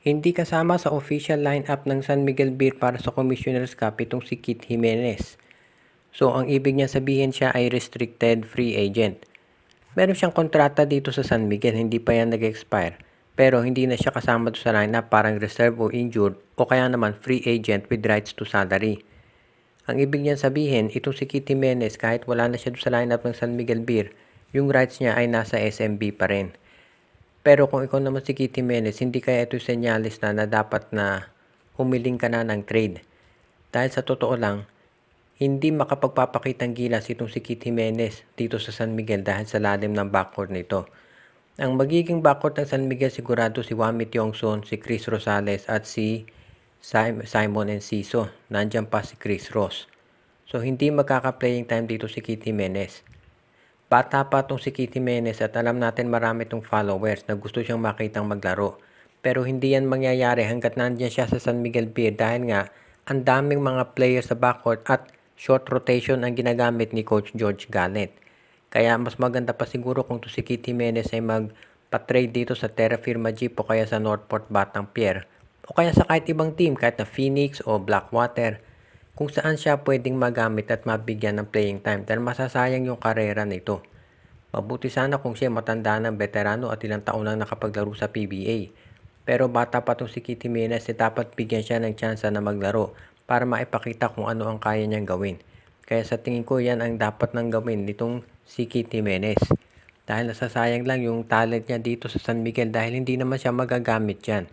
Hindi kasama sa official lineup ng San Miguel Beer para sa Commissioner's Cup itong si Kit Jimenez. So ang ibig niya sabihin siya ay restricted free agent. Meron siyang kontrata dito sa San Miguel, hindi pa yan nag-expire. Pero hindi na siya kasama sa lineup, parang reserve o injured o kaya naman free agent with rights to salary. Ang ibig niyan sabihin, itong si Kit Jimenez kahit wala na siya sa lineup ng San Miguel Beer, yung rights niya ay nasa SMB pa rin. Pero kung ikaw naman si Kit Jimenez, hindi kaya ito senyales na dapat na humiling ka na ng trade. Dahil sa totoo lang, hindi makapagpapakitang gilas itong si Kit Jimenez dito sa San Miguel dahil sa lalim ng backcourt nito. Ang magiging backcourt ng San Miguel sigurado si Wami Tiongson, si Chris Rosales at si Simon Enciso. Nandiyan pa si Chris Ross. So hindi magkaka-playing time dito si Kit Jimenez. Bata pa itong si Kit Jimenez at alam natin marami itong followers na gusto siyang makitang maglaro. Pero hindi yan mangyayari hanggat nandiyan siya sa San Miguel Beer dahil nga ang daming mga players sa backcourt at short rotation ang ginagamit ni Coach George Gallet. Kaya mas maganda pa siguro kung to si Kit Jimenez ay magpa-trade dito sa Terra Firma Jeep o kaya sa Northport Batang Pier o kaya sa kahit ibang team kahit na Phoenix o Blackwater kung saan siya pwedeng magamit at mabigyan ng playing time dahil masasayang yung karera nito. Mabuti sana kung siya matanda ng veterano at ilang taon lang nakapaglaro sa PBA. Pero bata pa itong si Kit Jimenez dapat bigyan siya ng tsansa na maglaro para maipakita kung ano ang kaya niyang gawin. Kaya sa tingin ko yan ang dapat nang gawin nitong si Kit Jimenez. Dahil nasasayang lang yung talent niya dito sa San Miguel dahil hindi naman siya magagamit yan.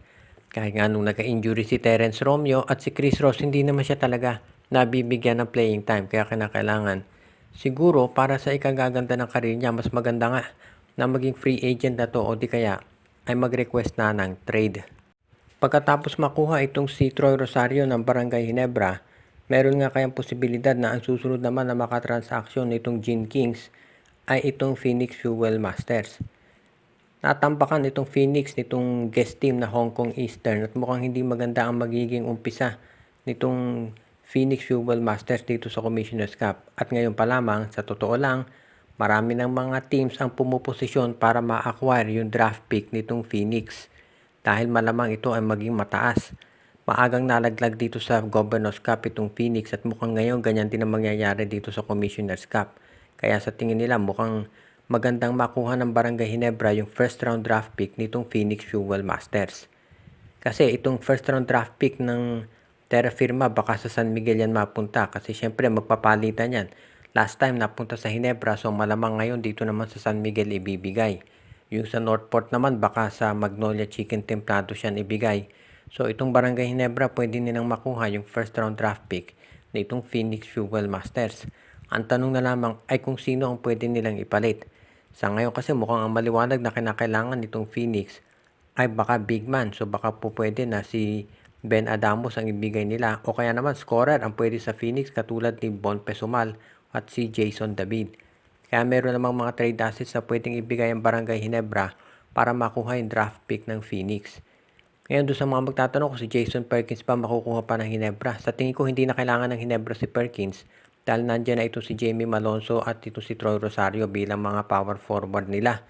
Kahit nga nung nagka-injury si Terence Romeo at si Chris Ross, hindi naman siya talaga nabibigyan ng playing time. Kaya kinakailangan, siguro para sa ikagaganda ng karir niya, mas maganda nga na maging free agent na to o di kaya ay mag-request na ng trade. Pagkatapos makuha itong si Troy Rosario ng Barangay Ginebra, meron nga kayang posibilidad na ang susunod naman na makatransaksyon nitong Gene Kings ay itong Phoenix Fuel Masters. Natambakan itong Phoenix nitong guest team na Hong Kong Eastern at mukhang hindi maganda ang magiging umpisa nitong Phoenix Fuel Masters dito sa Commissioner's Cup. At ngayon pa lamang, sa totoo lang, marami ng mga teams ang pumuposisyon para ma-acquire yung draft pick nitong Phoenix. Dahil malamang ito ay maging mataas. Maagang nalaglag dito sa Governor's Cup itong Phoenix at mukhang ngayon ganyan din ang mangyayari dito sa Commissioner's Cup. Kaya sa tingin nila mukhang magandang makuha ng Barangay Ginebra yung first round draft pick nitong Phoenix Fuel Masters. Kasi itong first round draft pick ng Terra Firma baka sa San Miguel yan mapunta kasi syempre magpapalitan yan. Last time napunta sa Ginebra so malamang ngayon dito naman sa San Miguel ibibigay. Yung sa Northport naman baka sa Magnolia Chicken Templado siyan ibigay. So itong Barangay Ginebra pwede nilang makuha yung first round draft pick na itong Phoenix Fuel Masters. Ang tanong na lamang ay kung sino ang pwede nilang ipalit. Sa ngayon kasi mukhang ang maliwanag na kinakailangan nitong Phoenix ay baka big man. So baka po pwede na si Ben Adamos ang ibigay nila o kaya naman scorer ang pwede sa Phoenix katulad ni Bon Pesumal at si Jason David. Kaya meron namang mga trade assets na pwedeng ibigay ang Barangay Ginebra para makuha yung draft pick ng Phoenix. Ngayon doon sa mga magtatanong kung si Jason Perkins pa makukuha pa ng Ginebra. Sa tingin ko hindi na kailangan ng Ginebra si Perkins dahil nandiyan na ito si Jamie Malonzo at ito si Troy Rosario bilang mga power forward nila.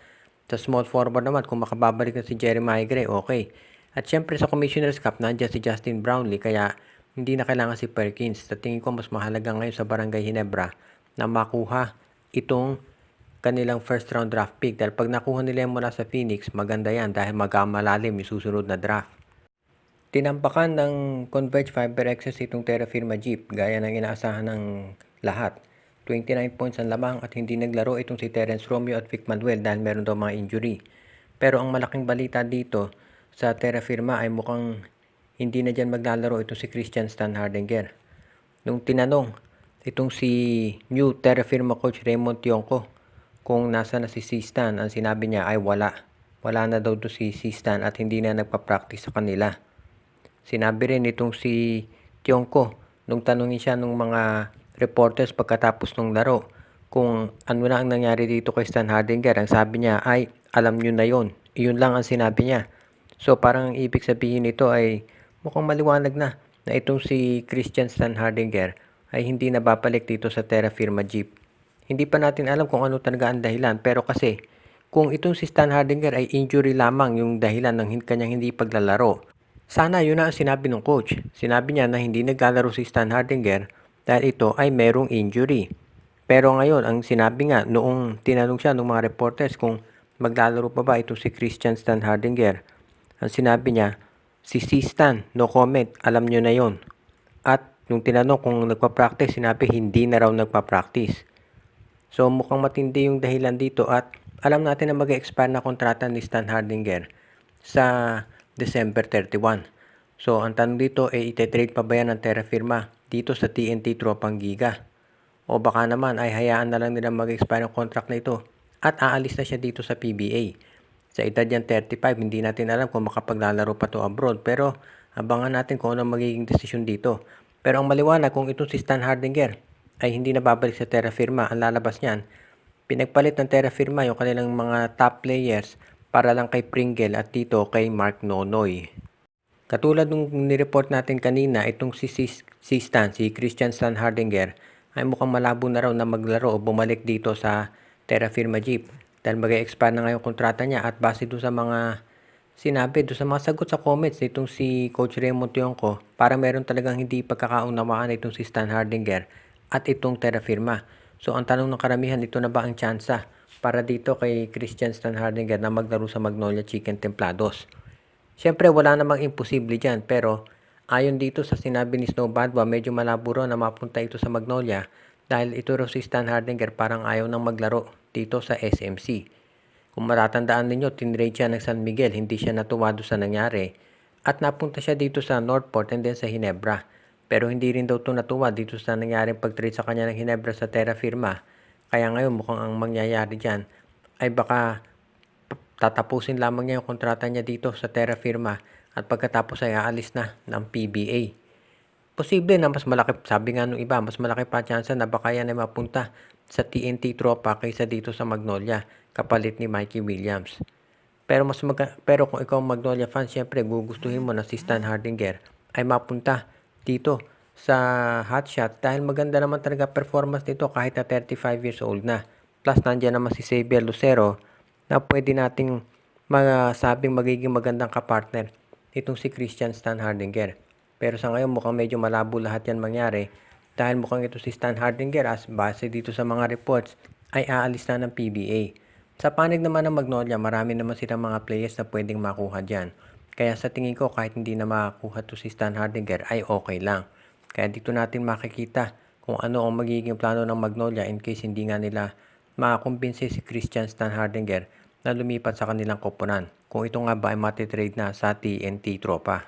Sa small forward naman kung makababalik na si Jeremiah Gray, okay. At syempre sa Commissioner's Cup nandiyan si Justin Brownlee kaya hindi na kailangan si Perkins. Sa tingin ko mas mahalaga ngayon sa Barangay Ginebra na makuha itong kanilang first round draft pick dahil pag nakuha nila yan mula sa Phoenix, maganda yan dahil magkamalalim yung susunod na draft. Tinampakan ng Converge Fiber Excess itong Terra Firma Jeep gaya ng inaasahan ng lahat. 29 points ang lamang at hindi naglaro itong si Terence Romeo at Vic Manuel dahil meron daw mga injury. Pero ang malaking balita dito sa Terra Firma ay mukhang hindi na dyan maglalaro itong si Christian Stan Hardinger. Nung tinanong itong si new Terra Firma coach Raymond Tionco kung nasa na si Stan, ang sinabi niya ay wala. Wala na daw to si Stan at hindi na nagpa-practice sa kanila. Sinabi rin itong si Tionco nung tanungin siya ng mga reporters pagkatapos ng laro kung ano na ang nangyari dito kay Stan Hardinger. Ang sabi niya ay alam nyo na yon. Iyon lang ang sinabi niya. So parang ang ibig sabihin nito ay mukhang maliwanag na itong si Christian Stan Hardinger ay hindi na babalik dito sa Terra Firma Jeep. Hindi pa natin alam kung ano talaga ang dahilan pero kasi kung itong si Stan Hardinger ay injury lamang yung dahilan ng kanyang hindi paglalaro, Sana yun na ang sinabi ng coach. Sinabi niya na hindi naglalaro si Stan Hardinger dahil ito ay merong injury. Pero ngayon, ang sinabi nga noong tinanong siya ng mga reporters kung maglalaro pa ba ito si Christian Stan Hardinger, ang sinabi niya, si Stan, no comment, alam nyo na yon. At nung tinanong kung nagpa-practice, sinabi hindi na raw nagpa-practice. So mukhang matindi yung dahilan dito at alam natin na mag-expire na kontrata ni Stan Hardinger sa December 31. So ang tanong dito ay ite-trade pa ba yan ng Terra Firma dito sa TNT Tropang Giga? O baka naman ay hayaan na lang nila mag-expire ang contract na ito at aalis na siya dito sa PBA. Sa edad niyan 35, hindi natin alam kung makapaglalaro pa to abroad pero abangan natin kung ano magiging desisyon dito. Pero ang maliwanag kung itong si Stan Hardinger ay hindi na babalik sa Terra Firma, ang lalabas niyan, pinagpalit ng Terra Firma yung kanilang mga top players para lang kay Pringle at dito kay Mark Nonoy. Katulad nung nireport natin kanina, itong si Stan, si Christian Stan Hardinger, ay mukhang malabo na raw na maglaro o bumalik dito sa Terra Firma Jeep. Dahil mag-expire na ngayon kontrata niya at base doon sa mga sinabi, doon sa mga sagot sa comments nitong si Coach Raymond Tionco, para meron talagang hindi pagkakaunawaan itong si Stan Hardinger at itong Terra Firma. So ang tanong ng karamihan, ito na ba ang tsansa para dito kay Christian Stan Hardinger na maglaro sa Magnolia Chicken Templados? Siyempre wala namang imposible dyan pero ayon dito sa sinabi ni Snow Badwa, medyo malabo raw na mapunta ito sa Magnolia dahil ito raw si Stan Hardinger parang ayaw nang maglaro dito sa SMC. Kung matatandaan ninyo, tinrade siya ng San Miguel, hindi siya natuwa doon sa nangyari at napunta siya dito sa Northport and then sa Ginebra. Pero hindi rin daw ito natuwa dito sa nangyaring pag-trade sa kanya ng Ginebra sa Terra Firma. Kaya ngayon mukhang ang mangyayari dyan ay baka tatapusin lamang niya yung kontrata niya dito sa Terra Firma at pagkatapos ay aalis na ng PBA. Posible na mas malaki, sabi nga nung iba, mas malaki pa chance na baka yan ay mapunta sa TNT Tropa kaysa dito sa Magnolia, kapalit ni Mikey Williams. Pero kung ikaw Magnolia fan, syempre gugustuhin mo na si Stan Hardinger ay mapunta dito sa Hotshot dahil maganda naman talaga performance nito kahit na 35 years old na. Plus nandiyan naman si Xavier Lucero na pwede nating masabing magiging magandang kapartner itong si Christian Stan Hardinger. Pero sa ngayon mukhang medyo malabo lahat yan mangyari dahil mukhang ito si Stan Hardinger as base dito sa mga reports ay aalis na ng PBA. Sa panig naman ng Magnolia, marami naman silang mga players na pwedeng makuha dyan. Kaya sa tingin ko kahit hindi na makakuha to si Stan Hardinger ay okay lang. Kaya dito natin makikita kung ano ang magiging plano ng Magnolia in case hindi nga nila makakumbinsi si Christian Stan Hardinger na lumipat sa kanilang koponan. Kung ito nga ba ay matitrade na sa TNT Tropa.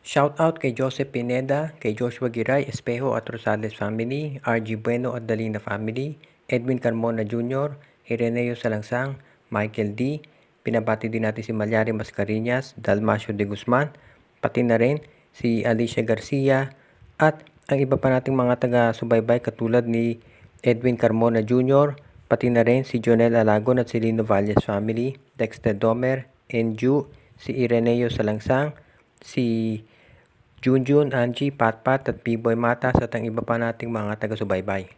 Shoutout kay Joseph Pineda, kay Joshua Giray, Espejo at Rosales family, RG Bueno at Dalina family, Edwin Carmona Jr., Ireneo Salangsang, Michael D. Pinabati din natin si Malyari Mascareñas, Dalmacio de Guzman, pati na rin si Alicia Garcia at ang iba pa nating mga taga-subaybay katulad ni Edwin Carmona Jr., pati na rin si Jonel Alagon at si Lino Valles family, Dexter Domer, Enju, si Ireneo Salangsang, si Junjun, Angie, Patpat at B-Boy Matas at ang iba pa nating mga taga-subaybay.